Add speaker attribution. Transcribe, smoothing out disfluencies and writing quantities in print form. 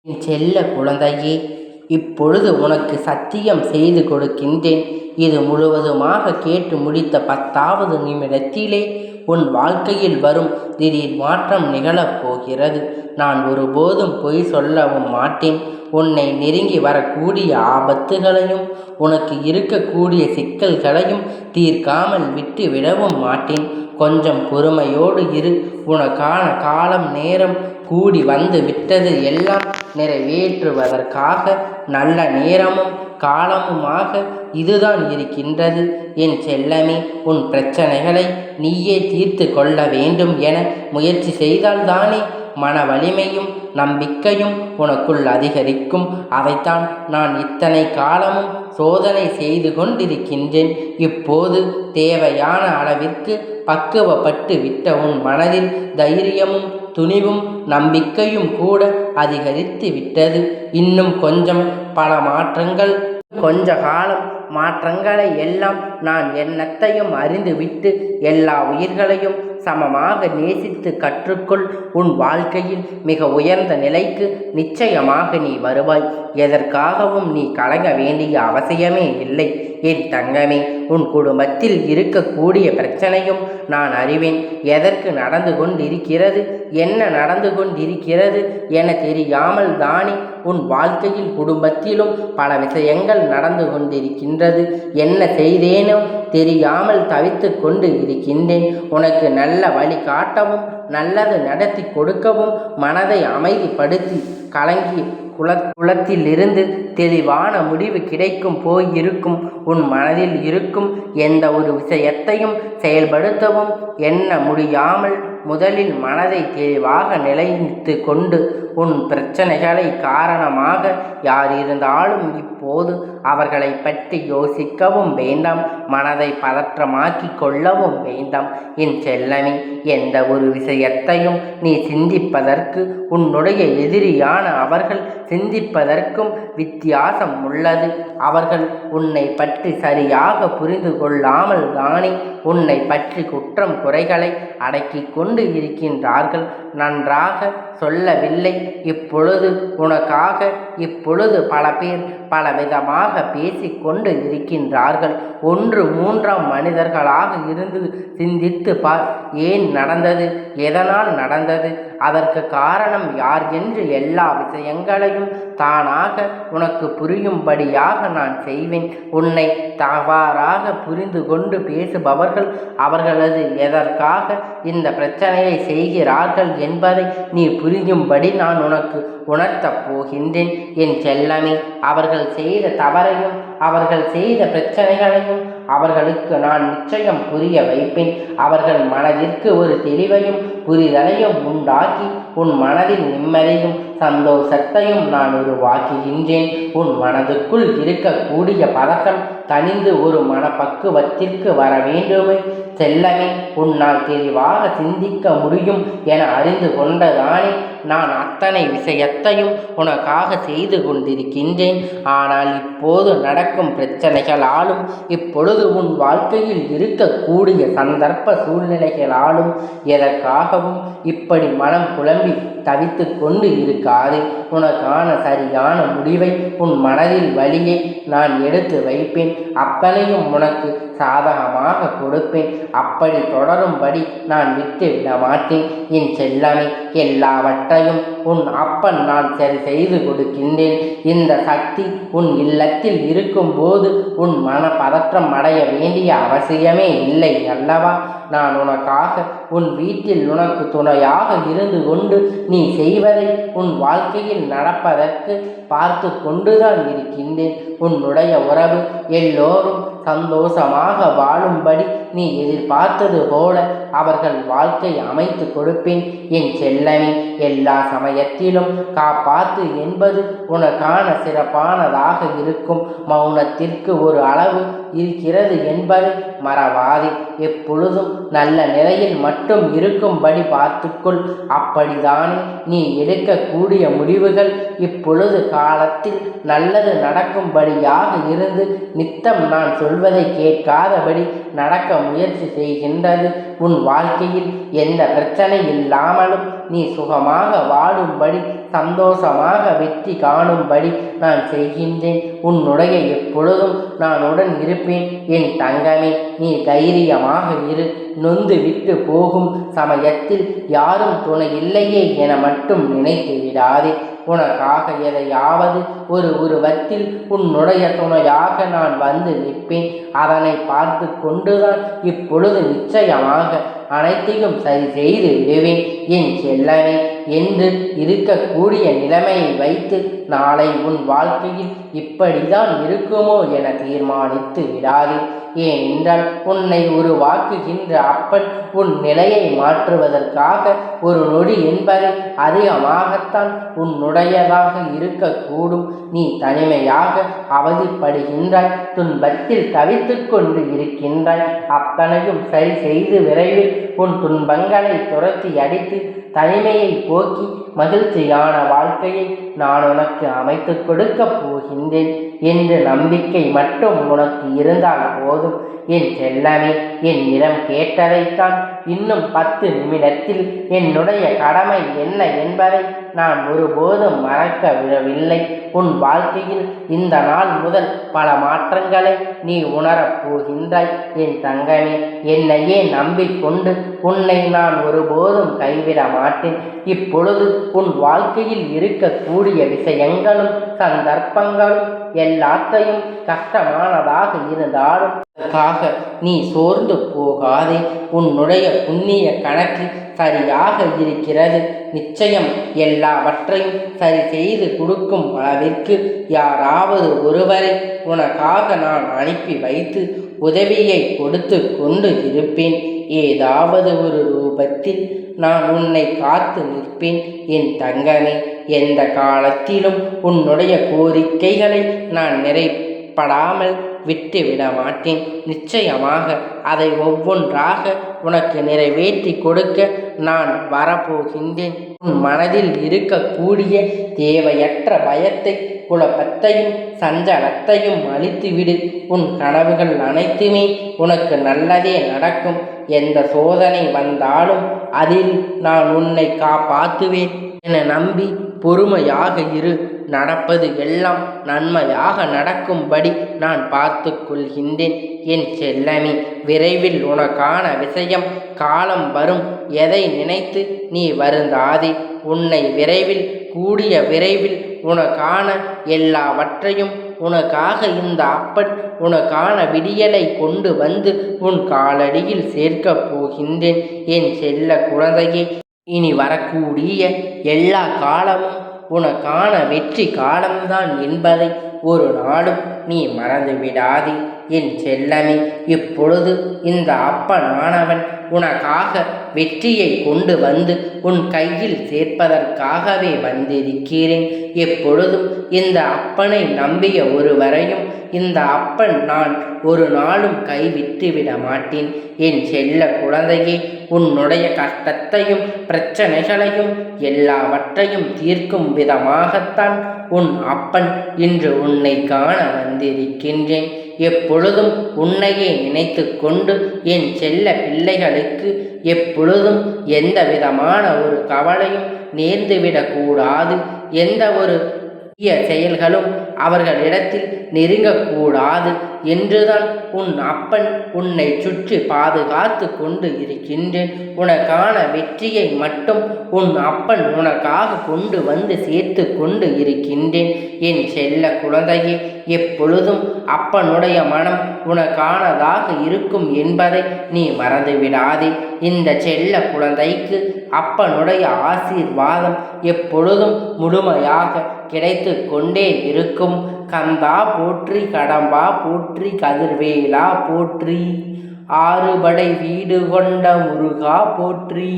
Speaker 1: என் செல்ல குழந்தையே, இப்பொழுது உனக்கு சத்தியம் செய்து கொடுக்கின்றேன். இது முழுவதுமாக கேட்டு முடித்த 10வது நிமிடத்திலே உன் வாழ்க்கையில் வரும் திடீர் மாற்றம் நிகழப் போகிறது. நான் ஒருபோதும் பொய் சொல்லவும் மாட்டேன். உன்னை நெருங்கி வரக்கூடிய ஆபத்துகளையும் உனக்கு இருக்கக்கூடிய சிக்கல்களையும் தீர்க்காமல் விட்டு விடவும் மாட்டேன். கொஞ்சம் பொறுமையோடு இரு. உனக்கான காலம் நேரம் கூடி வந்து விட்டது. எல்லாம் நிறைவேற்றுவதற்காக நல்ல நேரமும் காலமுமாக இதுதான் இருக்கின்றது. என் செல்லமே, உன் பிரச்சனைகளை நீயே தீர்த்து கொள்ள வேண்டும் என முயற்சி செய்தால்தானே மன வலிமையும் நம்பிக்கையும் உனக்குள் அதிகரிக்கும். அதைத்தான் நான் இத்தனை காலமும் சோதனை செய்து கொண்டிருக்கின்றேன். இப்போது தேவையான அளவிற்கு பக்குவப்பட்டு விட்ட உன் மனதில் தைரியமும் துணிவும் நம்பிக்கையும் கூட அதிகரித்து விட்டது. இன்னும் கொஞ்சம் பல மாற்றங்கள், கொஞ்ச காலம் மாற்றங்களை எல்லாம் நான் எண்ணத்தையும் அறிந்துவிட்டு எல்லா உயிர்களையும் சமமாக நேசித்து கற்றுக்கொள். உன் வாழ்க்கையில் மிக உயர்ந்த நிலைக்கு நிச்சயமாக நீ வருவாய். எதற்காகவும் நீ கலங்க வேண்டிய அவசியமே இல்லை. என் தங்கமே, உன் குடும்பத்தில் இருக்கக்கூடிய பிரச்சனையும் நான் அறிவேன். எதற்கு நடந்து கொண்டிருக்கிறது, என்ன நடந்து கொண்டிருக்கிறது என தெரியாமல் தானே உன் வாழ்க்கையில் குடும்பத்திலும் பல விஷயங்கள் நடந்து கொண்டிருக்கின்றது. என்ன செய்தேனோ தெரியாமல் தவித்து கொண்டு இருக்கின்றேன். உனக்கு நல்ல வழி காட்டவும் நல்லது நடத்தி கொடுக்கவும் மனதை அமைதிப்படுத்தி கலங்கி குளத்திலிருந்து தெளிவான முடிவு கிடைக்கும் போயிருக்கும். உன் மனதில் இருக்கும் எந்த ஒரு விஷயத்தையும் செயல்படுத்தவும் எண்ண முடியாமல் முதலில் மனதை தெளிவாக நிலைத்து கொண்டு உன் பிரச்சனைகளை காரணமாக யார் இருந்தாலும் இப்போது அவர்களை பற்றி யோசிக்கவும் வேண்டாம். மனதை பதற்றமாக்கி கொள்ளவும் வேண்டாம். என் செல்லமே, எந்த ஒரு விஷயத்தையும் நீ சிந்திப்பதற்கு உன்னுடைய எதிரியான அவர்கள் சிந்திப்பதற்கும் வித்தியாசம் உள்ளது. அவர்கள் உன்னை பற்றி சரியாக புரிந்து கொள்ளாமல் தானே உன்னை பற்றி குற்றம் குறைகளை அடக்கி கொண்டு இருக்கின்றார்கள். நன்றாக சொல்லவில்லை. இப்பொழுது உனக்காக இப்பொழுது பல பேர் பலவிதமாக பேசிக்கொண்டு இருக்கின்றார்கள். 3ஆம் மனிதர்களாக இருந்து சிந்தித்து பார். ஏன் நடந்தது, எதனால் நடந்தது, அதற்கு காரணம் யார் என்று எல்லா விஷயங்களையும் தானாக உனக்கு புரியும்படியாக நான் செய்வேன். உன்னை தவறாக புரிந்து கொண்டு பேசுபவர்கள் அவர்களது எதற்காக இந்த பிரச்சனையை செய்கிறார்கள் என்பதை நீ புரியும்படி நான் உனக்கு உணர்த்தப் போகின்றேன். என் செல்லமே, அவர்கள் செய்த தவறையும் அவர்கள் செய்த பிரச்சனைகளையும் அவர்களுக்கு நான் நிச்சயம் புரிய வைப்பேன். அவர்கள் மனதிற்கு ஒரு தெளிவையும் புரிதலையும் உண்டாக்கி உன் மனதில் நிம்மதியும் சந்தோஷத்தையும் நான் உருவாக்குகின்றேன். உன் மனதுக்குள் இருக்கக்கூடிய பதட்டம் தணிந்து ஒரு மனப்பக்குவத்திற்கு வர வேண்டுமே செல்லமே. உன்னால் தெளிவாக சிந்திக்க முடியும் என அறிந்து கொண்டதானே நான் அத்தனை விஷயத்தையும் உனக்காக செய்து கொண்டிருக்கின்றேன். ஆனால் இப்போது நடக்கும் பிரச்சனைகளாலும் இப்பொழுது உன் வாழ்க்கையில் இருக்கக்கூடிய சந்தர்ப்ப சூழ்நிலைகளாலும் எதற்காகவும் இப்படி மனம் குழம்பி தவித்து கொண்டு இருக்காது. உனக்கான சரியான முடிவை உன் மனதில் வழியை நான் எடுத்து வைப்பேன். அப்பனையும் உனக்கு சாதகமாக கொடுப்பேன். அப்படி தொடரும்படி நான் விட்டு விட மாட்டேன். என் செல்லமே, எல்லாவற்றையும் உன் அப்பன் நான் சரி செய்து கொடுக்கின்றேன். இந்த சக்தி உன் இல்லத்தில் இருக்கும்போது உன் மன பதற்றம் அடைய வேண்டிய அவசியமே இல்லை அல்லவா? நான் உனக்காக உன் வீட்டில் உனக்கு துணையாக இருந்து கொண்டு நீ செய்வதை உன் வாழ்க்கையில் நடப்பதற்கு பார்த்து கொண்டுதான் இருக்கின்றேன். உன்னுடைய உறவு எல்லோரும் சந்தோஷமாக வாழும்படி நீ எதிர்பார்த்தது போல அவர்கள் வாழ்க்கை அமைத்து கொடுப்பேன். என் செல்லமே, எல்லா சமயத்திலும் காப்பாற்று என்பது உனக்கான சிறப்பானதாக இருக்கும். மௌனத்திற்கு ஒரு அளவு இருக்கிறது என்பதை மறவாதே. எப்பொழுதும் நல்ல நிலையில் மட்டும் இருக்கும்படி பார்த்துக்கொள். அப்படித்தானே நீ எடுக்கக்கூடிய முடிவுகள் இப்பொழுது காலத்தில் நல்லது நடக்கும்படியாக இருந்து நித்தம் நான் சொல்வதை கேட்காதபடி நடக்க முயற்சி செய்கின்றது. உன் வாழ்க்கையில் எந்த பிரச்சனை இல்லாமலும் நீ சுகமாக வாழும்படி சந்தோஷமாக வெற்றி காணும்படி நான் செய்கின்றேன். உன்னுடைய எப்பொழுதும் நான் உடன் இருப்பேன். என் தங்கமே, நீ தைரியமாக இரு. நொந்து விட்டு போகும் சமயத்தில் யாரும் துணை இல்லையே என மட்டும் நினைத்து விடாதே. உனக்காக எதையாவது ஒரு உருவத்தில் உன்னுடைய துணையாக நான் வந்து நிற்பேன். அதனை பார்த்து கொண்டுதான் இப்பொழுது நிச்சயமாக அனைத்தையும் சரி செய்து விடுவேன். என் செல்லவே, என்று இருக்கக்கூடிய நிலைமையை வைத்து நாளை உன் வாழ்க்கையில் இப்படிதான் இருக்குமோ என தீர்மானித்து விடாதே. ஏனென்றால் உன்னை உருவாக்குகின்ற அப்பன் உன் நிலையை மாற்றுவதற்காக ஒரு நொடி என்பதை அதிகமாகத்தான் உன்னுடையதாக இருக்கக்கூடும். நீ தனிமையாக அவதிப்படுகின்றாய், துன்பத்தில் தவித்து கொண்டு இருக்கின்றாய். அத்தனையும் சரி செய்து விரைவில் உன் துன்பங்களை துரத்தி அடித்து தனிமையை போக்கி மகிழ்ச்சியான வாழ்க்கையை நான் உனக்கு அமைத்து கொடுக்கப் போகின்றேன் என்ற நம்பிக்கை மட்டும் உனக்கு இருந்தால் போதும். என் செல்லமே, என்னிடம் கேட்டதைத்தான். இன்னும் 10 நிமிடத்தில் என்னுடைய கடமை என்ன என்பதை நான் ஒருபோதும் மறக்க விடவில்லை. உன் வாழ்க்கையில் இந்த நாள் முதல் பல மாற்றங்களை நீ உணரப் போகின்றாய். என் தங்கமே, என்னையே நம்பிக்கொண்டு உன்னை நான் ஒருபோதும் கைவிட மாட்டேன். இப்பொழுது உன் வாழ்க்கையில் இருக்கக்கூடிய விஷயங்களும் சந்தர்ப்பங்களும் எல்லாத்தையும் கஷ்டமானதாக இருந்தாலும் அதற்காக நீ சோர்ந்து போகாதே. உன்னுடைய புண்ணிய கணக்கு சரியாக இருக்கிறது. நிச்சயம் எல்லாவற்றையும் சரி செய்து கொடுக்கும் அளவிற்கு யாராவது ஒருவரை உனக்காக நான் அனுப்பி வைத்து உதவியை கொடுத்து கொண்டு இருப்பேன். ஏதாவது ஒரு ரூபத்தில் நான் உன்னை காத்து நிற்பேன். என் தங்கமே, எந்த காலத்திலும் உன்னுடைய கோரிக்கைகளை நான் நிறைப்படாமல் விட்டுவிட மாட்டேன். நிச்சயமாக அதை ஒவ்வொன்றாக உனக்கு நிறைவேற்றி கொடுக்க நான் வரப்போகின்றேன். உன் மனதில் இருக்கக்கூடிய தேவையற்ற பயத்தை, குழப்பத்தையும் சஞ்சலத்தையும் அழித்துவிடு. உன் கனவுகள் அனைத்துமே உனக்கு நல்லதே நடக்கும். எந்த சோதனை வந்தாலும் அதில் நான் உன்னை காப்பாற்றுவேன் என நம்பி பொறுமையாக இரு. நடப்பது எல்லாம் நன்மையாக நடக்கும்படி நான் பார்த்து கொள்கின்றேன். என் செல்லமே, விரைவில் உனக்கான விஷயம் காலம் வரும். எதை நினைத்து நீ வருந்தாதே. உன்னை கூடிய விரைவில் உனக்கான எல்லாவற்றையும் உனக்காக இந்த அப்பன் உனக்கான விடியலை கொண்டு வந்து உன் காலடியில் சேர்க்கப் போகின்றேன். என் செல்ல குழந்தையே, இனி வரக்கூடிய எல்லா காலமும் உனக்கான வெற்றி காலம்தான் என்பதை ஒரு நாளும் நீ மறந்து விடாதே. என் செல்லமே, இப்பொழுது இந்த அப்பனானவன் உனக்காக வெற்றியை கொண்டு வந்து உன் கையில் சேர்ப்பதற்காகவே வந்திருக்கிறேன். எப்பொழுதும் இந்த அப்பனை நம்பிய ஒருவரையும் இந்த அப்பன் நான் ஒரு நாளும் கைவிட்டு விட மாட்டேன். என் செல்ல குழந்தையே, உன்னுடைய கஷ்டத்தையும் பிரச்சனைகளையும் எல்லாவற்றையும் தீர்க்கும் விதமாகத்தான் உன் அப்பன் இன்று உன்னை காண வந்திருக்கின்றேன். எப்பொழுதும் உன்னையே நினைத்து கொண்டு என் செல்ல பிள்ளைகளுக்கு எப்பொழுதும் எந்த விதமான ஒரு கவலையும் நேர்ந்துவிடக்கூடாது. எந்த ஒரு தீய செயல்களும் அவர்களிடத்தில் நெருங்கக்கூடாது என்றுதான் உன் அப்பன் உன்னை சுற்றி பாதுகாத்து கொண்டு இருக்கின்றேன். உனக்கான வெற்றியை மட்டும் உன் அப்பன் உனக்காக கொண்டு வந்து சேர்த்து கொண்டு இருக்கின்றேன். என் செல்ல குழந்தையே, எப்பொழுதும் அப்பனுடைய மனம் உனக்கானதாக இருக்கும் என்பதை நீ மறந்துவிடாதே. இந்த செல்ல குழந்தைக்கு அப்பனுடைய ஆசீர்வாதம் எப்பொழுதும் முழுமையாக கிடைத்து கொண்டே இருக்கும். கந்தா போற்றி, கடம்பா போற்றி, கதிர்வேலா போற்றி, ஆறுபடை வீடு கொண்ட முருகா போற்றி.